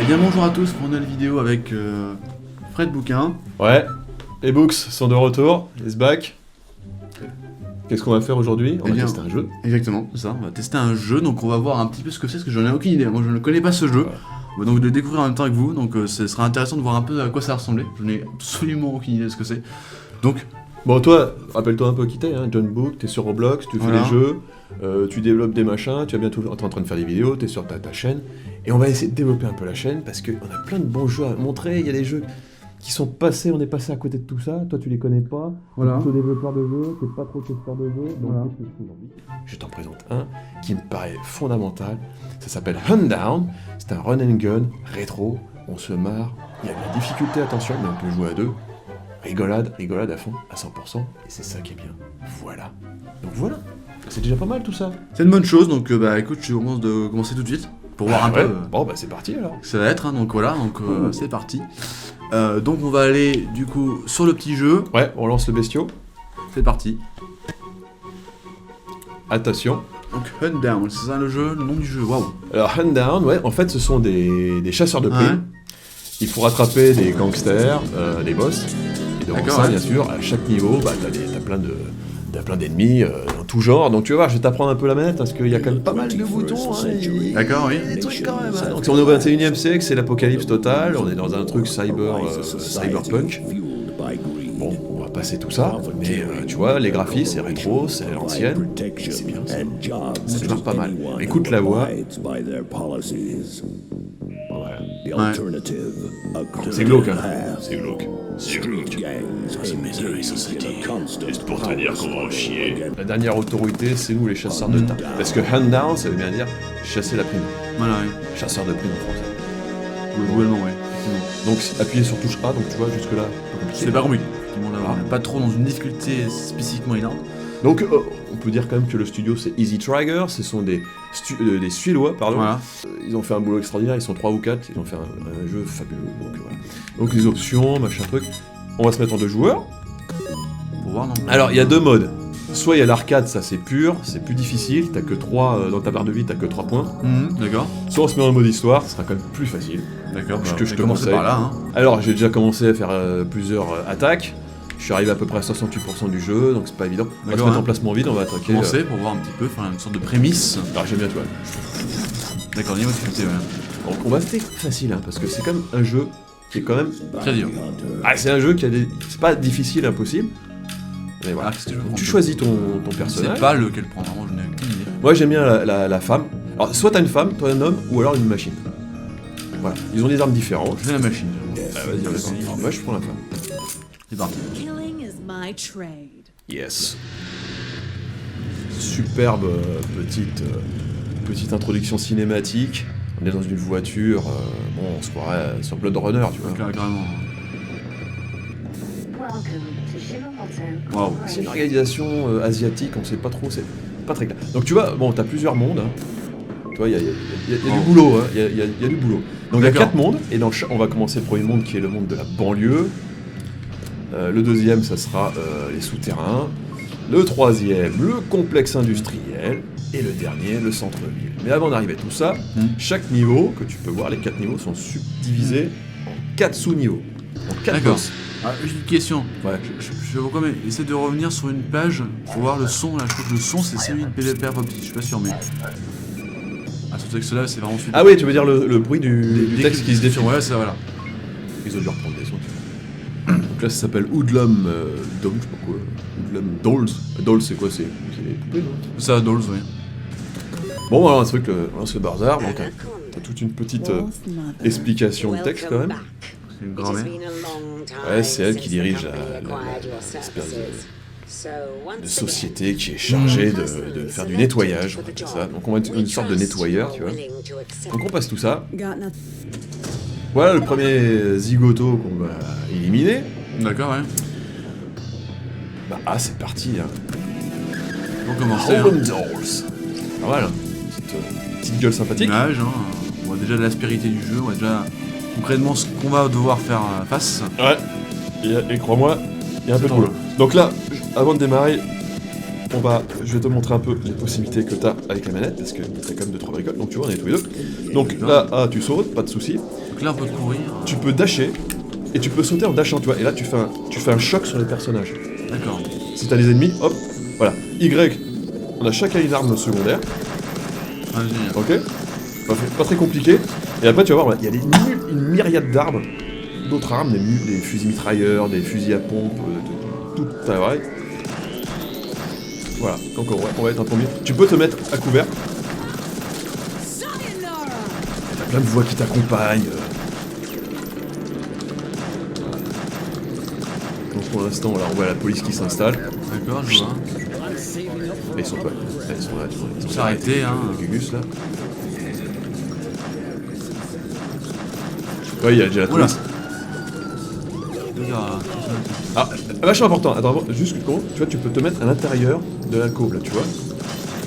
Bien bonjour à tous pour une nouvelle vidéo avec Fred Bouquin. Ouais, les Books sont de retour, it's back. Qu'est-ce qu'on va faire aujourd'hui? On va tester un jeu. Exactement, c'est ça, on va tester un jeu, donc on va voir un petit peu ce que c'est, parce que j'en ai aucune idée, moi je ne connais pas ce jeu. Ouais. On va donc le découvrir en même temps avec vous, donc ce sera intéressant de voir un peu à quoi ça va ressembler. Je n'ai absolument aucune idée de ce que c'est. Donc, bon toi, rappelle-toi un peu qui t'es, hein, John Book, t'es sur Roblox, tu fais les jeux, tu développes des machins, tu vas bientôt être en train de faire des vidéos, t'es sur ta chaîne, et on va essayer de développer un peu la chaîne, parce qu'on a plein de bons jeux à montrer, il y a des jeux qui sont passés, on est passé à côté de tout ça, toi tu les connais pas, voilà. T'es plutôt développeur de jeux, t'es pas trop testeur de jeux, donc voilà. Je t'en présente un qui me paraît fondamental, ça s'appelle Huntdown, c'est un run and gun, rétro, on se marre, il y a de la difficulté, attention, mais on peut jouer à deux. Rigolade à fond, à 100%, et c'est ça qui est bien. Voilà. Donc voilà, c'est déjà pas mal tout ça. C'est une bonne chose, donc bah écoute, je commence de commencer tout de suite, pour voir un peu... Bon bah c'est parti alors. Ça va être, hein, donc voilà, donc c'est parti. Donc on va aller du coup sur le petit jeu. Ouais, on lance le bestiau. C'est parti. Attention. Donc Huntdown, c'est ça le jeu, le nom du jeu, waouh. Alors Huntdown, ouais, en fait ce sont des chasseurs de primes. Ouais. Il faut rattraper des gangsters, des boss. Et devant ça, bien sûr, à chaque niveau, bah, t'as plein d'ennemis dans tout genre. Donc tu vas voir, je vais t'apprendre un peu la manette parce qu'il y a quand même pas mal de boutons. Hein, d'accord, oui. Des trucs quand même. Hein. Donc on est au 21e siècle, c'est l'apocalypse totale. On est dans un truc cyberpunk. Bon, on va passer tout ça, mais tu vois, les graphismes, c'est rétro, c'est l'ancienne, c'est bien ça. Ça démarre pas mal. Écoute la voix. Ouais. C'est glauque, hein. C'est glauque. C'est glauque. Juste pour te dire qu'on va en chier. La dernière autorité, c'est nous les chasseurs de tas. Parce que Huntdown, ça veut bien dire chasser la prime. Voilà, oui. Chasseur de prime en français. Globalement, oui. Donc appuyez sur touche A, donc tu vois, jusque là. C'est pas compliqué. On n'est pas trop dans une difficulté spécifiquement énorme. Donc on peut dire quand même que le studio c'est Easy Trigger, ce sont des Suédois, pardon. Voilà. Ils ont fait un boulot extraordinaire, ils sont 3 ou 4, ils ont fait un jeu fabuleux. Donc voilà. Donc les options, machin truc. On va se mettre en 2 joueurs. Pour voir, non. Alors il y a 2 modes. Soit il y a l'arcade, ça c'est pur, c'est plus difficile, t'as que 3, dans ta barre de vie t'as que 3 points. D'accord. Soit on se met en mode histoire, ce sera quand même plus facile. D'accord, que je te conseille. Par là, hein. Alors j'ai déjà commencé à faire plusieurs attaques. Je suis arrivé à peu près à 68% du jeu, donc c'est pas évident. On va se mettre en placement vide, on va attaquer. Commencer pour voir un petit peu, faire une sorte de prémisse. Alors j'aime bien toi. D'accord, niveau difficulté, ouais. Donc on va faire facile, hein, parce que c'est quand même un jeu qui est quand même... Très dur. Ah, c'est un jeu qui a des... C'est pas difficile, impossible. Mais voilà. Tu choisis ton personnage. C'est pas lequel prendre, moi je n'ai aucune idée. Moi j'aime bien la femme. Alors soit t'as une femme, toi un homme, ou alors une machine. Voilà, ils ont des armes différentes. Je fais la machine. Vas-y, alors moi je prends la femme. C'est parti. Yes. Superbe petite introduction cinématique. On est dans une voiture, bon, on se croirait sur Blood Runner, tu vois. Carrément. Wow. C'est une organisation asiatique, on sait pas trop, c'est pas très clair. Donc tu vois, bon, t'as plusieurs mondes. Hein. Tu vois, il y a du boulot, hein. Il y a du boulot. Donc il y a 4 mondes, et on va commencer le premier monde qui est le monde de la banlieue. Le deuxième, ça sera les souterrains. Le troisième, le complexe industriel. Et le dernier, le centre-ville. Mais avant d'arriver à tout ça, chaque niveau, que tu peux voir, les 4 niveaux sont subdivisés en 4 sous-niveaux. En 4 boss. Ah, j'ai une question. Ouais. Je vois quand même, essaie de revenir sur une page pour voir le son. Là, je crois que le son, c'est celui de PvP Pop. Je suis pas sûr, mais. Ah, ce texte-là, c'est vraiment super. Ah oui, tu veux dire le bruit du texte qui se défile. Ouais, c'est voilà. Ils ont dû reprendre des sons. Donc là, ça s'appelle Hoodlum Dolls, je sais pas quoi. Hoodlum Dolls. Dolls, c'est quoi? C'est les poupées, non? Ça, Dolls, oui. Bon, voilà un truc, lance le bazar. Donc, t'as toute une petite explication de texte quand même. C'est une grand-mère. Ouais, c'est elle qui dirige l'espèce de société qui est chargée de faire du nettoyage, on va dire ça. Donc on va être une sorte de nettoyeur, tu vois. Donc on passe tout ça. Voilà le premier zigoto qu'on va éliminer. D'accord, ouais. Bah c'est parti, hein. On va commencer. Hoodlum Dolls. Voilà, petite gueule sympathique. Image, hein. On voit déjà de l'aspérité du jeu, on voit déjà concrètement ce qu'on va devoir faire face. Ouais. Et crois-moi, il y a un peu de boulot. Donc là, avant de démarrer, je vais te montrer un peu les possibilités que t'as avec la manette, parce que t'as quand même 2-3 bricoles, donc tu vois, on est tous les deux. Donc là, tu sautes, pas de soucis. Donc là on peut courir. Tu peux dasher, et tu peux sauter en dashant, tu vois. Et là, tu fais un choc sur les personnages. D'accord. Si t'as des ennemis, hop, voilà. Y, on a chacun une arme secondaire. Ah, génial. Ok. Pas très compliqué. Et après, tu vas voir, il y a une myriade d'armes. D'autres armes, des fusils mitrailleurs, des fusils à pompe, tout pareil. Voilà, donc on va être un premier. Tu peux te mettre à couvert. T'as plein de voix qui t'accompagnent. Donc pour l'instant, là, on voit la police qui s'installe. D'accord, je vois. Et ils sont quoi? Ils sont là, ils sont s'arrêter, hein. Gugus là. Ouais, il y a déjà la Oula. police. D'accord. Ah, vachement important. Attends, juste comment, tu vois, tu peux te mettre à l'intérieur de l'alcôve là, tu vois.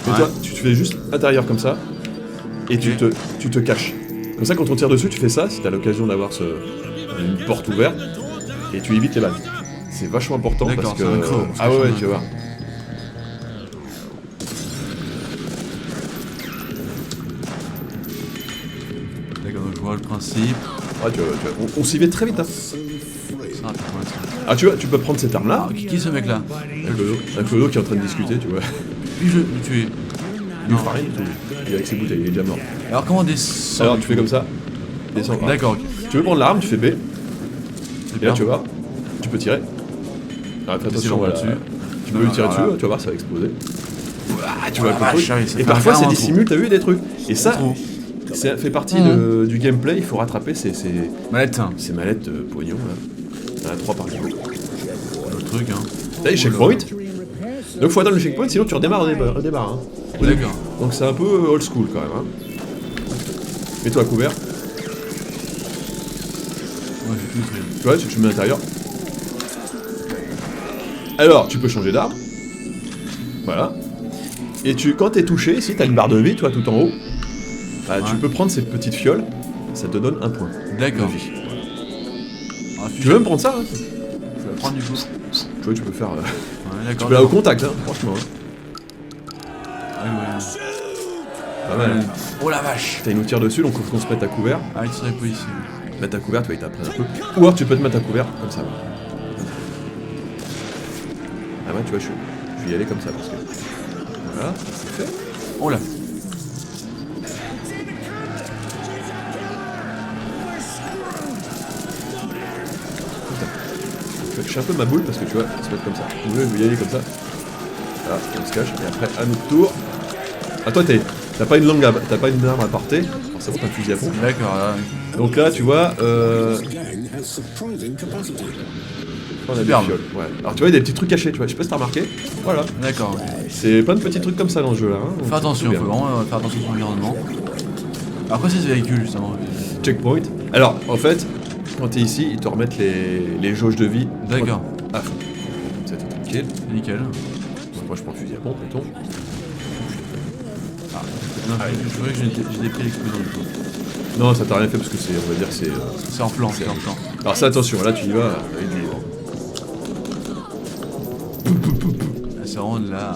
Mais toi, tu te fais juste intérieur comme ça, et tu te caches. Comme ça, quand on tire dessus, tu fais ça, si t'as l'occasion d'avoir une porte ouverte, et tu évites les balles. C'est vachement important parce que... Ah ouais, tu vas voir. D'accord, donc je vois le principe. Ouais, tu vois, on s'y va très vite, hein. Ça rapide pour l'instant. Ah, tu vois, tu peux prendre cette arme-là, Ah, qui est ce mec là? un clodo qui est en train de discuter, tu vois. Puis je le tuer. Il est farine, il est avec ses bouteilles, il est déjà mort. Alors comment descendre? Alors, tu fais comme ça, descends. D'accord, ok. Tu veux prendre l'arme, tu fais B, C'est et bien. là, tu vois, tu peux tirer. Alors, fais attention, voilà. dessus. Tu peux lui tirer Voilà. dessus, tu vas voir, ça va exploser. Ah, Tu vois le vache, truc. chérie, ça Et fait parfois, c'est carrément des un trou. simuls, t'as vu, des trucs. Et ça, Trou. ça fait partie du gameplay, il faut rattraper ces Mallette. mallettes pognon, là. Il y en a 3 par niveau. Le truc, hein. T'as les checkpoints. Donc faut attendre le checkpoint, sinon tu redémarres au départ. Hein. Au début. D'accord. Donc c'est un peu old school quand même. Hein. Mets-toi à couvert. Ouais, j'ai tout truc. Tu vois, tu te mets à l'intérieur. Alors, tu peux changer d'arme. Voilà. Et quand t'es touché, si t'as une barre de vie, toi, tout en haut, bah, tu peux prendre cette petite fiole, ça te donne un point D'accord. de vie. Ah, Tu veux même prendre ça hein. Je vais prendre du coup. Tu vois, tu peux faire... Ouais, tu d'accord. peux aller au contact, hein, franchement. Hein. Ouais. Pas mal. Oh la vache. T'as une outil dessus, donc faut qu'on se mette à couvert. Ah, il serait policier. Mettre à couvert, tu vois, il t'apprenne un peu. Ou alors tu peux te mettre à couvert, comme ça. Ah ouais, tu vois, je vais y aller comme ça, parce que... Voilà, c'est fait. Oh là. Je suis un peu ma boule, parce que tu vois, il se met comme ça. Vous voulez y aller comme ça. Voilà, on se cache, et après, à notre tour... Ah, toi, t'as pas une langue t'as pas une arme à portée, forcément t'as un fusil à pompe. D'accord, là. Donc là, tu vois, on a des Superbe. fioles. Ouais. Alors tu vois, il y a des petits trucs cachés, tu vois, je sais pas si t'as remarqué. Voilà. D'accord. C'est plein de petits trucs comme ça dans ce jeu-là. Hein. Fais attention, C'est faut bien. vraiment faire attention à son environnement. Après, c'est ce véhicule, justement. Checkpoint. Alors, en fait, quand t'es ici, ils te remettent les jauges de vie D'accord. à fond. C'est tranquille. C'est nickel. Donc, moi, je prends le fusil à pompe, mettons. Non, je trouvais que j'ai pris l'explosion du coup. Non, ça t'a rien fait parce que c'est, on va dire, c'est. C'est en plan, c'est en plan. Alors, ça, attention, là, tu y vas avec du. Ah, c'est vraiment de là.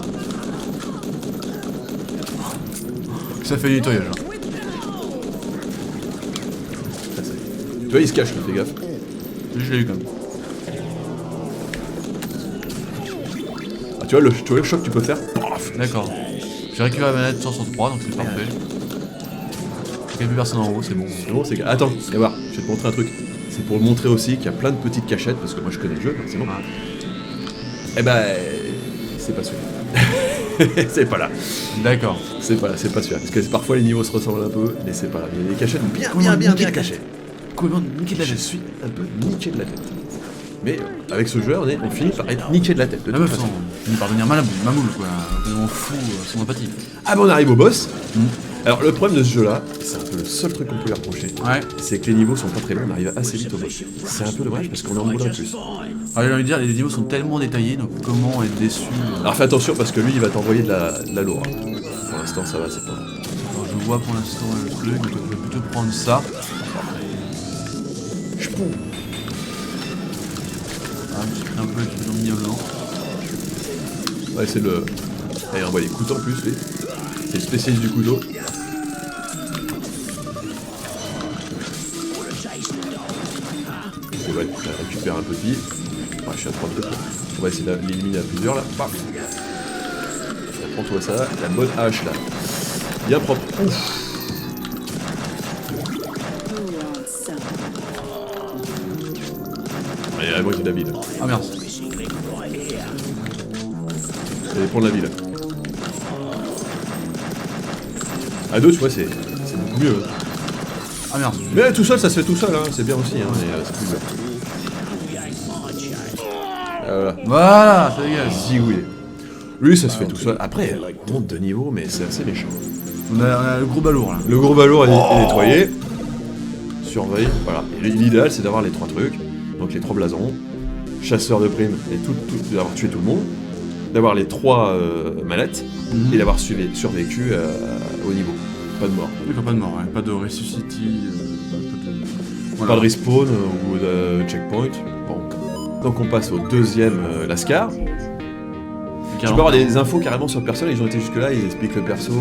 Ça fait du nettoyage. Hein. Ça, c'est- Tu vois, il se cache, là, fais gaffe. Je l'ai eu quand même. Ah, tu vois le choc que tu peux faire. D'accord. J'ai récupéré la manette 163, donc c'est parfait. Il n'y a plus personne en haut, c'est bon. C'est bon, c'est. Attends, viens voir, je vais te montrer un truc. C'est pour montrer aussi qu'il y a plein de petites cachettes, parce que moi je connais le jeu, forcément. Ah. Eh ben, c'est pas celui-là. C'est pas là. D'accord. C'est pas là, c'est pas celui-là. Parce que parfois les niveaux se ressemblent un peu, mais c'est pas là. Il y a des cachettes bien cachées. Comment niquer de la Je tête. suis un peu niqué de la tête. Mais avec ce jeu, on finit par être niqué de la tête. De La toute meuf, façon. finit par devenir mamoule quoi. Complètement fou, son empathie. Ah ben on arrive au boss. Alors le problème de ce jeu-là, c'est un peu le seul truc qu'on peut lui reprocher. Ouais. C'est que les niveaux sont pas très longs, on arrive assez vite au boss. C'est un peu dommage parce qu'on en voudrait plus. Alors j'ai envie de dire, les niveaux sont tellement détaillés, donc comment être déçu Alors fais attention parce que lui il va t'envoyer de la lourde. Pour l'instant ça va, c'est pas. Alors, je vois pour l'instant le truc, donc je vais plutôt prendre ça. Ah, j'ai pris un peu avec les mis blanc. Ouais, c'est le... Allez, on voit les couteaux en plus, lui. C'est le spécialiste du couteau. Et ouais, ça récupère un petit. Ouais, je suis à 32. On va essayer de l'éliminer à plusieurs, là. Paf. Prends-toi ça, la bonne hache, là. Bien propre. Ouf. Allez, à la moitié de la ville. Ah merde. Allez, prendre la ville. À deux, tu vois, c'est beaucoup mieux. Ah merde. Mais tout seul, ça se fait tout seul, hein. C'est bien aussi, hein, mais c'est plus dur. Voilà. Voilà, ça dégage. Zigouillé. Lui, ça se fait tout seul. Après, on monte de niveau, mais c'est assez méchant. On a le gros balourd là. Le gros balourd est nettoyé. Surveille, voilà. Et l'idéal, c'est d'avoir les 3 trucs. Donc les 3 blasons, chasseur de primes, et d'avoir tué tout le monde, d'avoir les 3 mallettes, et d'avoir survécu au niveau. Pas de mort. D'accord, pas de mort, ouais. Pas de ressuscity, Voilà. Pas de respawn ou de checkpoint. Bon. Donc on passe au deuxième Lascar. Tu peux avoir des infos carrément sur le perso, ils ont été jusque là, ils expliquent le perso,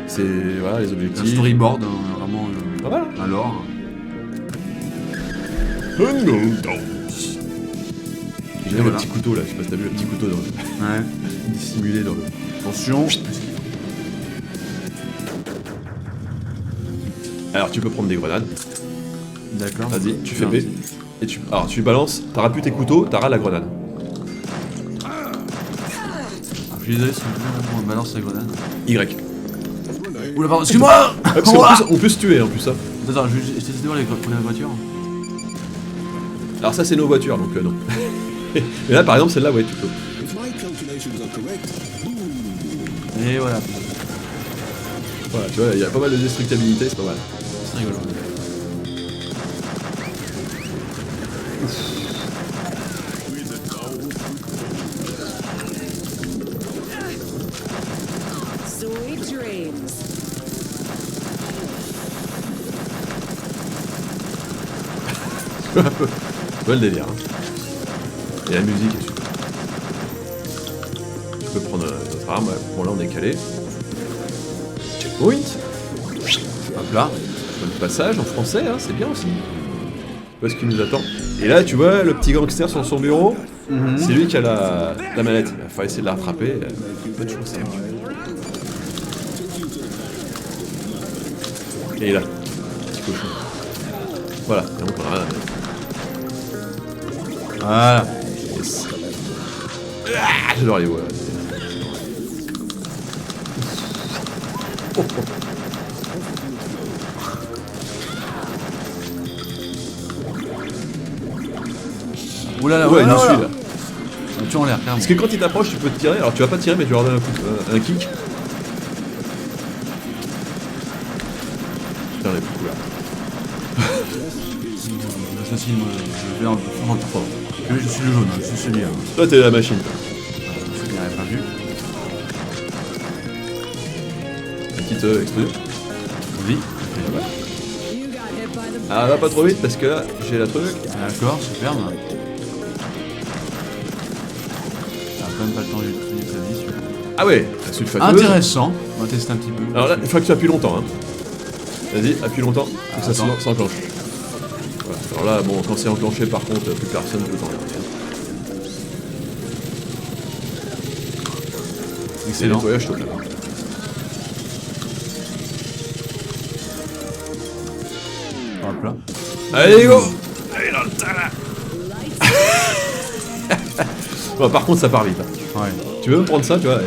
c'est voilà, les objectifs. Un storyboard, vraiment voilà. un lore. J'ai le petit couteau là, je sais pas si t'as vu le petit couteau Ouais. dissimulé dans le... Attention. Alors tu peux prendre des grenades. D'accord. Vas-y, tu fais B. Et alors tu balances, t'auras plus tes couteaux, t'auras la grenade. Je suis désolé, on balance la grenade. Y. Oula, pardon, excuse-moi. Parce qu'on peut se tuer en plus ça. Attends, je vais essayer de voir les premières voitures. Alors ça c'est nos voitures donc non. Mais là par exemple celle-là ouais tu peux. Et voilà. Voilà, tu vois, il y a pas mal de destructibilité, c'est pas mal. C'est rigolo. Sweet dreams. Tu vois le délire. Hein. Et la musique est super. Tu peux prendre notre arme, ouais. Bon là on est calé. Checkpoint. Hop là. Bon passage en français, hein, c'est bien aussi. Tu vois ce qui nous attend. Et là tu vois le petit gangster sur son bureau, c'est lui qui a la mallette. Il va falloir essayer de la rattraper. Pas toujours ça. Et là, petit cochon. Voilà, et donc on a... Voilà. Yes. Ah, j'adore les voix. Oh, oh. Oula là, Ouais, il nous oula, suit oula. là. On tue en l'air, carrément. Parce que quand il t'approche, tu peux te tirer. Alors tu vas pas tirer, mais tu vas leur donner un kick. Putain, les coups là. J'assassine, je vais en pardon. Je suis le jaune, je suis celui-là. Toi, t'es la machine. Je n'avais pas vu. Une petite explosion. Oui. You got hit by the Ah, va pas trop vite parce que là, j'ai la truc. D'accord, superbe. T'as quand même pas le temps de finir sa vie, celui-là. Ah ouais, la sulfateuse. Intéressant. On va tester un petit peu. Alors là, il faut que tu appuies longtemps. Hein. Vas-y, appuie longtemps. Faut que ça attends. s'enclenche. Voilà. Alors là, bon, quand c'est enclenché, par contre, plus personne ne peut t'en regarder. C'est Excellent. nettoyage total. Hop là. Allez, go. Allez, dans le tas là. Bon, par contre, ça part vite. Hein. Ouais. Tu veux me prendre ça, tu vois? Allez.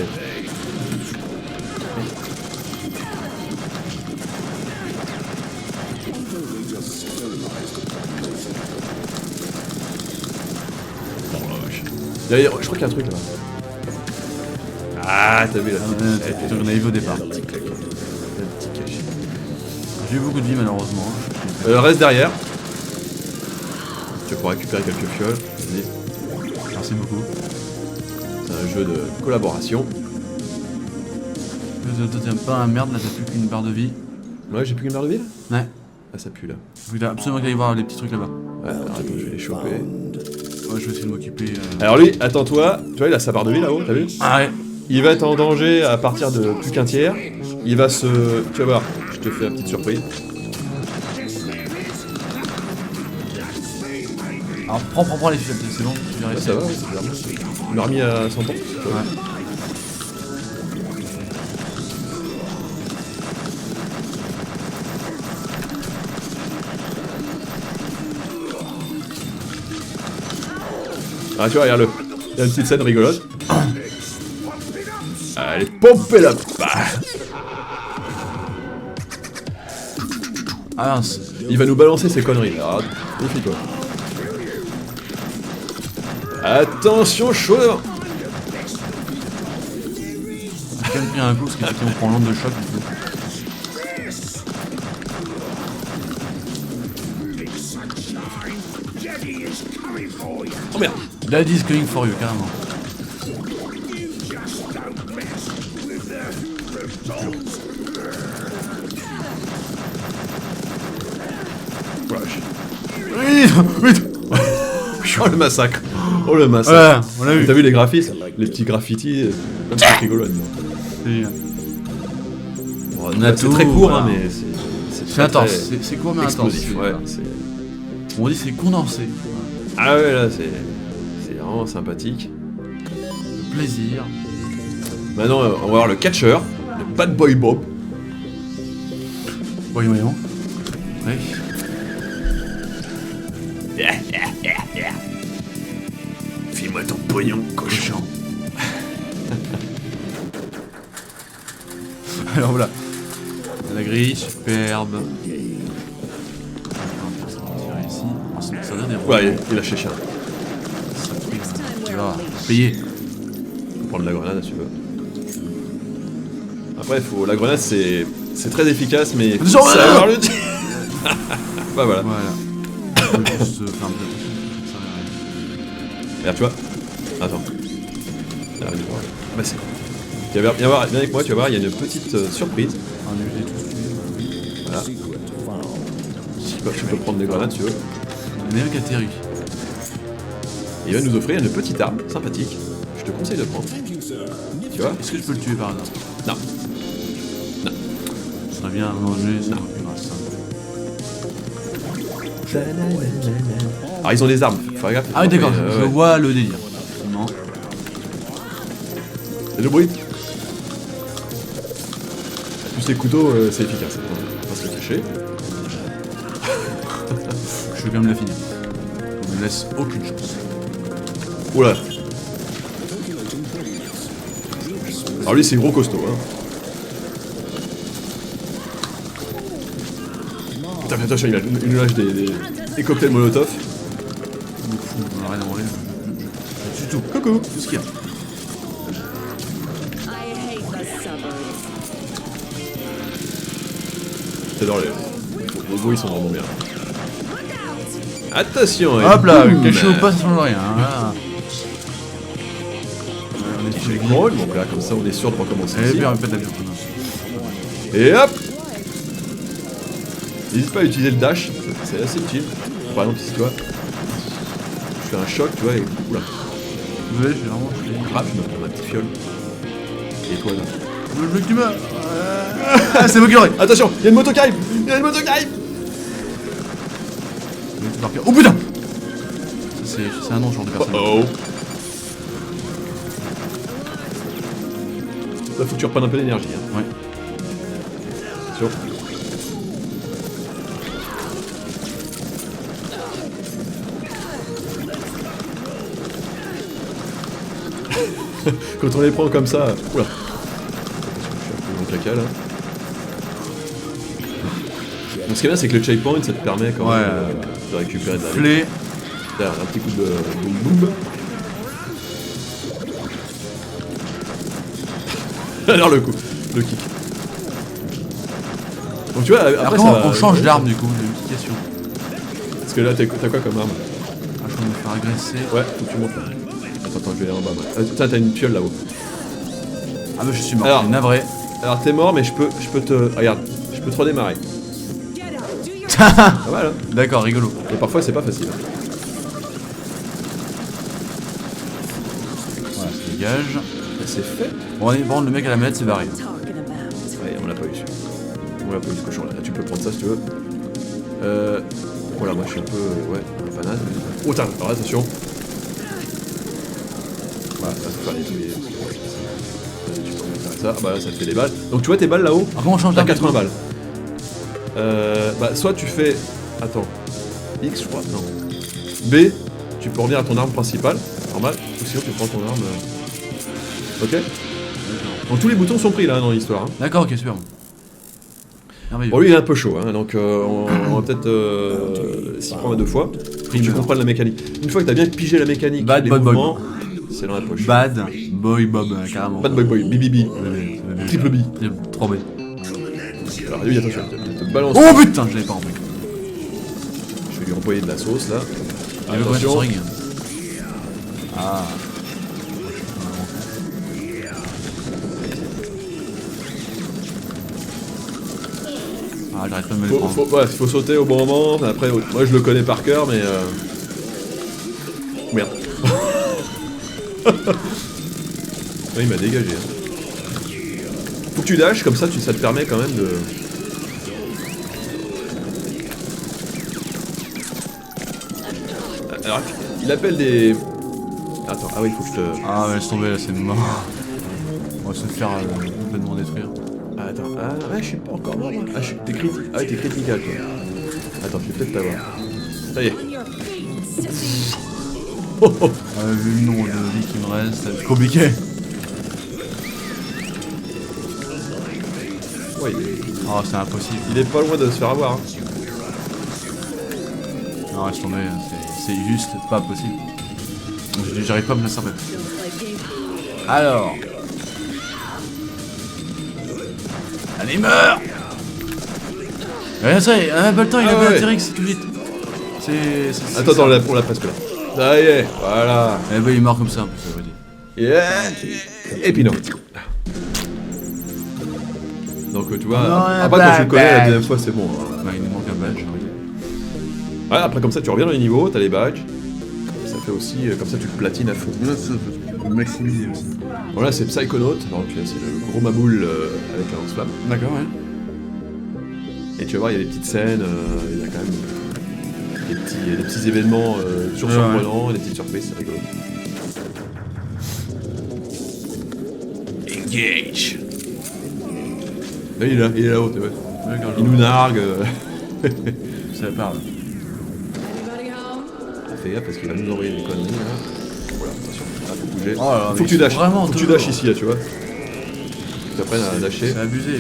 Derrière, je crois qu'il y a un truc là. Ah, t'as vu la petite On a eu au départ. le petit cachet. J'ai eu beaucoup de vie malheureusement. Reste derrière. Tu vas pouvoir récupérer quelques fioles. Vas-y. Merci beaucoup. C'est un jeu de collaboration. Toi, t'as pas un merde là, t'as plus qu'une barre de vie. Ouais, j'ai plus qu'une barre de vie là. Ouais. Ah, ça pue là. Faut absolument qu'il aille voir les petits trucs là-bas. Ouais, alors attends, je vais les choper. Ouais, je vais essayer de m'occuper. Alors lui, attends-toi, tu vois, il a sa barre de vie là-haut, t'as vu? Ah ouais. Il va être en danger à partir de plus qu'un tiers. Il va se... Tu vas voir, je te fais une petite surprise. Alors prends les filles, c'est bon, tu verras Ouais, ici. ça va, ouais, c'est bien. Il m'a remis à 100 ans. Ouais. Ah, tu vois, regarde-le. Il y a une petite scène rigolote. Allez, pompez la balle. Ah mince. Il va nous balancer ses conneries. Alors, méfie-toi. Attention, chaud devant. J'ai quand même pris un coup parce qu'effectivement on prend l'onde de choc du coup. Oh merde. Daddy's going for you, carrément. Oui, vite. Oh le massacre. Oh le massacre. Ouais, on l'a vu. T'as vu les graphismes? Les petits graffitis, comme c'est rigolo. On C'est très court, hein, mais c'est intense. C'est court mais intense. Explosif, ouais. On dit c'est condensé. Ah ouais, là, c'est vraiment sympathique. Le plaisir. Maintenant, on va voir le catcheur, le Bad Boy Bob. Voyons. Ouais. File-moi ton pognon, cochon. Alors voilà. La grille, superbe. Ici. Ça donne des roues. Ouais, il a cherché un. Tu vas payer. Faut prendre la grenade si tu veux. Après, la grenade c'est très efficace, mais faut savoir le tir. Bah voilà. Voilà. Juste faire un peu attention. Ça va rien. Regarde, tu vois. Attends. Ah, bah c'est. Viens avec moi, tu vas voir, il y a une petite surprise. On est tous. Voilà. Tu peux prendre des grenades si tu veux. Le meilleur qui atterrit. Il va nous offrir une petite arme sympathique. Je te conseille de prendre. Tu vois? Est-ce que je peux le tuer par hasard? Non. Ça serait bien à manger, ça. Alors ils ont des armes, faut faire gaffe. Ah oui d'accord, je ouais. vois le délire. Non. Et le bruit. Tous les couteaux, c'est efficace. On va se le cacher. Je vais quand même la finir. On ne laisse aucune chance. Oula. Alors lui c'est gros costaud hein. Putain, attention, il nous lâche des cocktails molotov. On n'a rien à manger. Je tue tout. Coucou. Tout ce qu'il y a. I hate the suburbs. J'adore les bruits, ils sont vraiment bien. Attention. et Hop là, boum. caché ou pas, ça change rien. Hein. Voilà. On est Avec mon rôle, donc là, comme ça, on est sûr de recommencer Et ici. puis répète la vie. Et hop. N'hésite pas à utiliser le dash, c'est assez utile. Par exemple, si tu vois, je fais un choc, tu vois, et oula, Désolé, j'ai vraiment. rap, je me prends ma petite fiole. Et toi là. Je veux que tu meurs. Ah, c'est moi qui l'aurai. Attention, il y a une moto qui arrive. Il y a une moto qui arrive. Oh putain. C'est un nom, ce genre de personne. Oh. Là, faut que tu reprennes un peu d'énergie. Hein. Ouais. Attention. Quand on les prend comme ça. Oula. Je suis un peu dans le caca là. Donc, ce qui est bien, c'est que le checkpoint ça te permet quand même de récupérer de la vie. Flé. Derrière, un petit coup de boum boum. Alors le coup, le kick. Donc tu vois, après Alors ça comment va. on change d'arme du coup? J'ai une petite question. Parce que là, t'as quoi comme arme? Ah, je vais me faire agresser. Ouais, faut que tu montes là. Attends, je vais aller en bas. Moi. Putain, t'as une piole là-haut. Ah bah je suis mort, Alors. je suis navré. Alors t'es mort, mais je peux te. Regarde, je peux te redémarrer. Get up. Do your Pas mal, hein. D'accord, rigolo. Et parfois c'est pas facile. Hein. Voilà, ça dégage. C'est fait. Bon, allez, bon, le mec à la manette, c'est barré. Talking about. Ouais, on l'a pas eu celui-là. On l'a pas eu ce cochon là. Tu peux prendre ça si tu veux. Voilà, moi je suis un peu. Ouais, un fanat. Oh, putain, alors attention. Voilà, ça se fait nettoyer. Tu peux remettre ça. Bah là, ça te fait des balles. Donc tu vois tes balles là-haut. Alors, comment on change T'as d'arme 80 balles. Bah, soit tu fais. Attends. X, je crois. Non. B, tu peux revenir à ton arme principale. Normal. Ou sinon, tu prends ton arme. Ok. Donc tous les boutons sont pris là dans l'histoire. Hein. D'accord, ok, super. Merveilleux. Bon, lui il est un peu chaud, hein, donc on va peut-être s'y prendre 2 fois. Pour que tu comprennes la mécanique. Une fois que t'as bien pigé la mécanique, Bad les boy mouvements, c'est dans la poche. Bad Boy Bob, carrément. Bad boy boy, BBB. Triple B. 3B. Alors lui, attention, il te balance. Oh putain, je l'avais pas compris. Je vais lui envoyer de la sauce là. Il veut pas mettre son Attention. ring. Ah. Ah, j'arrête pas de me les prendre. Faut sauter au bon moment. Après, moi je le connais par cœur, mais. Merde. Ouais, il m'a dégagé. Hein. Faut que tu dashes, comme ça, ça te permet quand même de. Alors, il appelle des. Attends, ah oui, il faut que je te. Ah, mais laisse tomber là, c'est mort. On va se faire complètement détruire. Ah, attends, ouais, je suis pas encore mort. Moi. Ah, t'es critique. Ah, ouais, t'es critical, toi. Attends, je vais peut-être t'avoir. Ça y est. On your feet, sissy. Oh, oh. Vu le nombre de vies qui me reste, ça va être compliqué. Ouais, Oh, c'est impossible. il est pas loin de se faire avoir. Hein. Non, laisse tomber, c'est juste pas possible. J'arrive pas à me la servir. Don't play game. Alors. Allez, meurs. Ça y est, pas le temps, il a Ah pas ouais. T-Rex tout vite. C'est Attends, on l'a presque là. Ça y est, voilà. Eh ben, il est mort comme ça, en plus, ça veut dire. Yeah. Et puis non. Donc tu vois, Non, après quand je le connais la deuxième fois c'est bon. Hein. Bah, il nous manque un badge. Ouais, après comme ça tu reviens dans les niveaux, t'as les badges. Ça fait aussi, comme ça tu te platines à fond. C'est maximiser aussi. Voilà, c'est Psychonaut, donc c'est le gros maboule avec la lance-flamme. D'accord, ouais. Et tu vas voir, il y a des petites scènes, il y a quand même des petits événements toujours Ouais, surprenants, des petites surprises, c'est rigolo. Engage. Là, il est là-haut, tu vois. Il nous nargue. Ça parle. Anybody home? Fais gaffe parce qu'il va nous envoyer des conneries là. Voilà, attention, là, faut bouger. Oh là là, Faut mais que tu ils dashes. sont vraiment Faut que tu dehors. dashes ici là, tu vois. Tu apprennes à dasher. C'est abusé.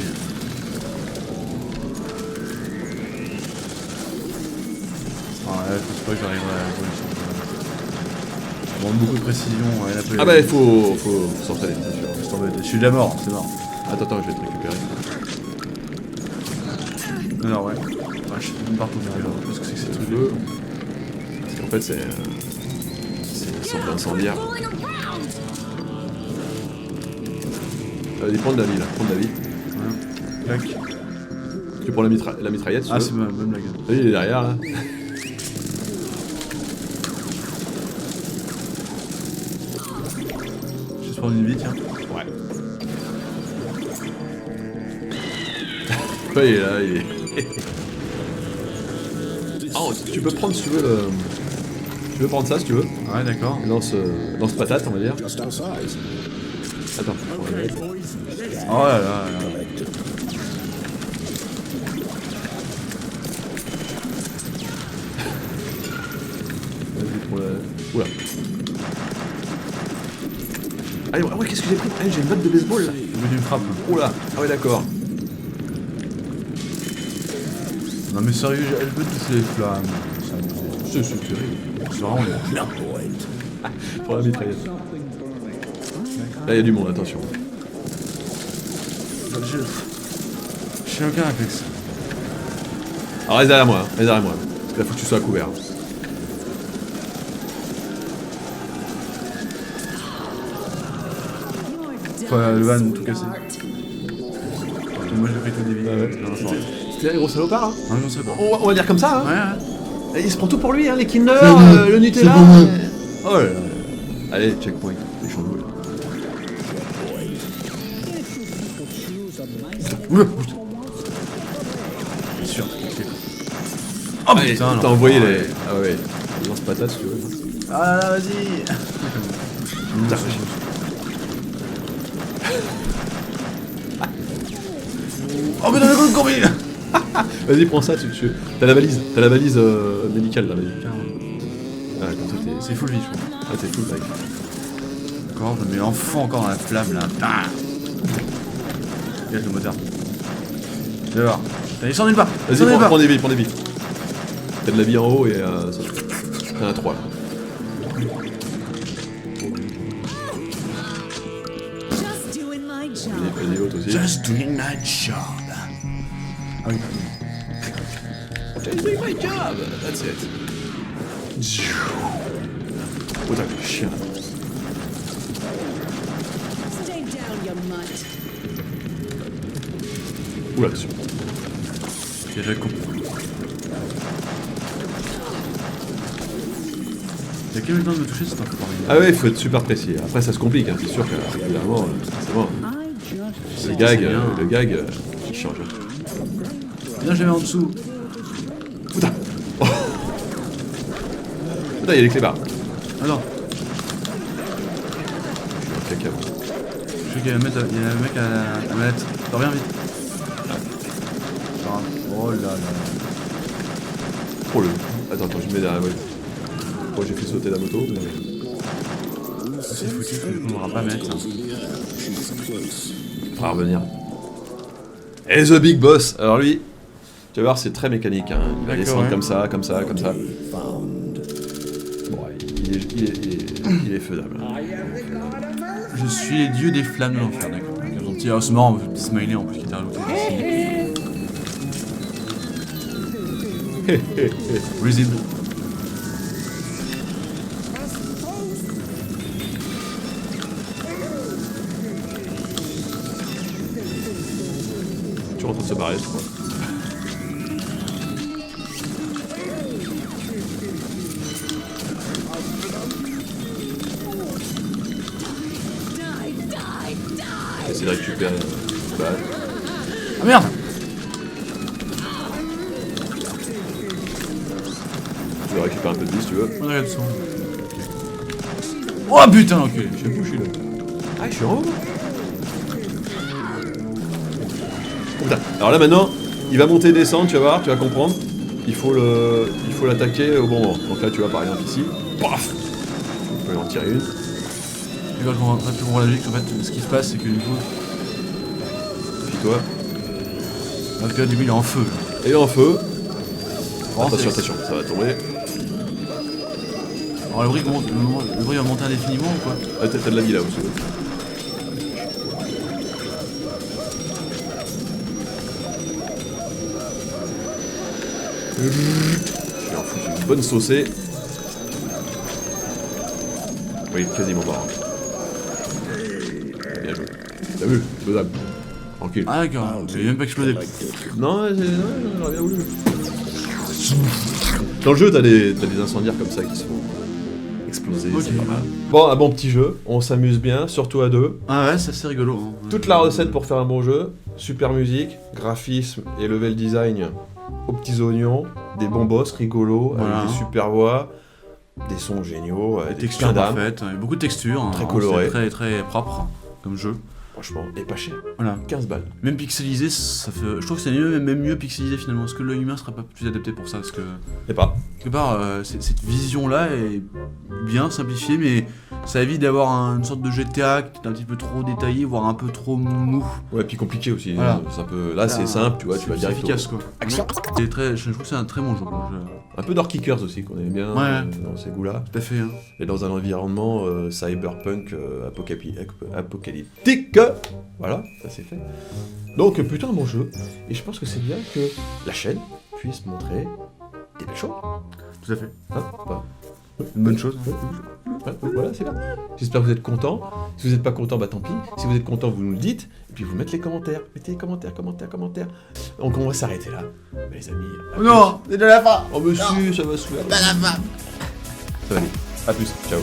Ah là, je pense pas que j'arriverai à la révolution. Ça demande beaucoup de précision. Ouais, là, Ah bah il faut s'entraîner, bien sûr. Laisse tomber, je suis déjà mort, c'est mort. Attends, je vais te récupérer. Non, ouais. Ah, je sais même pas retourner là. Qu'est-ce que c'est que ces trucs Veux. Parce qu'en fait c'est une sorte d'incendiaire. Allez, prends de la vie là, prends de la vie. Clac. Tu prends la mitraillette si Ah, tu c'est veux. même la gueule. Lui, il est derrière là. Juste prendre une vie, tiens. Ouais. Ouais, il est là, il est. Oh, tu peux prendre si tu veux le. Tu veux prendre ça si tu veux. Ouais, d'accord. Lance patate, on va dire. Just our size. Attends. Oh là là là. Vas-y, pour le. Oula. Ah ouais, qu'est-ce que j'ai pris? Ah, j'ai une batte de baseball là. Le but d'une frappe. Oula. Ah ouais, d'accord. Non mais sérieux, elle peut toucher les flammes. C'est terrible. C'est vraiment bien. Pour la mitraillette. Là, il y a du monde, attention. Je suis aucun avec ça. Alors, reste derrière moi, hein. Reste derrière moi. Parce que là, faut que tu sois à couvert. Faut le van tout casser. Moi j'ai pris tout des vies. Ah ouais. Dans l'instant. c'est un gros salopard. Hein. Ah, non, c'est bon. On va dire comme ça. Hein. Ouais, ouais. Et il se prend tout pour lui, hein, les Kinder, C'est bon, le Nutella. c'est bon. Oh là là. Allez, checkpoint, les chamboule. Oula, putain. Bien sûr. Oh Allez, putain, t'as non. envoyé Ah, les... ouais. Ah ouais, lance-patate si tu veux. Ah là là, vas-y. Putain, Oh mais dans le combien. vas-y, prends ça, t'as la valise médicale là, vas-y. Ah, comme ça, C'est full vie, je crois. Ah, t'es full life. Encore, je mets l'enfant encore dans la flamme là. Ah. Regarde le moteur. Tu vas voir. Allez, sors nulle part. Vas-y, Sors nulle part. prends des billes, prends des billes. T'as de la bille en haut et ça. T'en as 3 là. Just doing my job. Vas-y, l'autre aussi. Just doing my job. Ah oui. Just doing my job. That's it. Oh, t'as le chien. Stay down, you mutt. Oula, dessus. Piège à con. Y'a quel temps de me toucher, c'est un peu pareil. Ah ouais, il faut être super précis. Après, ça se complique, hein. C'est sûr que évidemment, c'est bon. Le gag, il change. Viens, je les mets en dessous. Putain. Oh. Putain, il y a les clébards. Ah non. Je suis un caca. Je sais qu'il y a un mec à la manette. T'en reviens vite. Oh là là. Oh le. Attends, je me mets derrière la voiture. Oh, j'ai fait sauter la moto, mais. C'est foutu, on n'aura pas à mettre. On va revenir. Et The Big Boss. Alors lui, tu vas voir, c'est très mécanique. Hein. Il va D'accord, descendre ouais. comme ça, comme ça, comme ça. Bon, ouais, il est faisable. Je suis les dieux des flammes de l'enfer, d'accord. Avec un gentil c'est marrant, un petit smiley en plus qui t'a rajouté ici. Risible. Tu rentres en train de se barrer, je crois. Essayer de récupérer une balle. Ah merde. Tu veux récupérer un peu de vie si tu veux. On regarde ça. Oh putain, l'enculé. Je sais plus où je suis là. Ah, je suis en haut. Oh, putain. Alors là maintenant, il va monter et descendre, tu vas voir, tu vas comprendre. Il faut l'attaquer au bon moment. Donc là tu vois par exemple ici, paf. On peut en tirer une. Et quand tu comprends la logique, en fait, ce qui se passe, c'est que du coup. Fie-toi. Parce que là, du coup, il est en feu. Là. Et en feu. Oh, Attention, c'est- attention, ça va tomber. Alors, le bruit va monter indéfiniment ou quoi? Ah, t'as de la vie là aussi. J'ai en foutu une bonne saucée. Oui, quasiment mort. Bien joué. T'as vu? Faisable. Tranquille. Ah, d'accord. Il a même pas explosé. Non, j'aurais bien voulu. Dans le jeu, t'as des incendiaires comme ça qui se font exploser, Ok. c'est pas mal. Bon, un bon petit jeu, on s'amuse bien, surtout à deux. Ah ouais, c'est assez rigolo. Hein. Toute la recette pour faire un bon jeu, super musique, graphisme et level design aux petits oignons, des bons boss rigolos, Voilà. avec des super voix, des sons géniaux, Des des textures plein d'âme, parfaites, beaucoup de textures. Hein. Très coloré. C'est très, très propre comme jeu. franchement, et pas cher, Voilà. 15 balles. Même pixelisé, ça fait. Je trouve que c'est mieux, même mieux pixelisé finalement. Est-ce que l'œil humain serait pas plus adapté pour ça? Parce que Et pas. quelque part, cette vision-là est bien simplifiée, mais ça évite d'avoir une sorte de GTA qui est un petit peu trop détaillé, voire un peu trop mou. Ouais, puis compliqué aussi. Voilà. C'est un peu... Là, c'est simple, tu vois, tu vas C'est direct au- efficace quoi. C'est très, je trouve que c'est un très bon jeu. Quoi. Un peu Door Kickers aussi, qu'on aime bien Ouais. dans ces goûts-là. Tout à fait. Hein. Et dans un environnement cyberpunk apocalyptique. Voilà, ça c'est fait. Donc putain bon jeu. Et je pense que c'est bien que la chaîne puisse montrer des belles choses. Tout à fait. Hein, pas une bonne chose. Ouais, donc voilà, c'est là. J'espère que vous êtes contents. Si vous n'êtes pas content, bah tant pis. Si vous êtes content, vous nous le dites. Et puis vous mettez les commentaires. Mettez les commentaires. Donc on va s'arrêter là. Les amis. à Non, c'est de la fin. plus. Oh monsieur, ça va se faire. Pas la fin. Ça va aller. A plus. Ciao.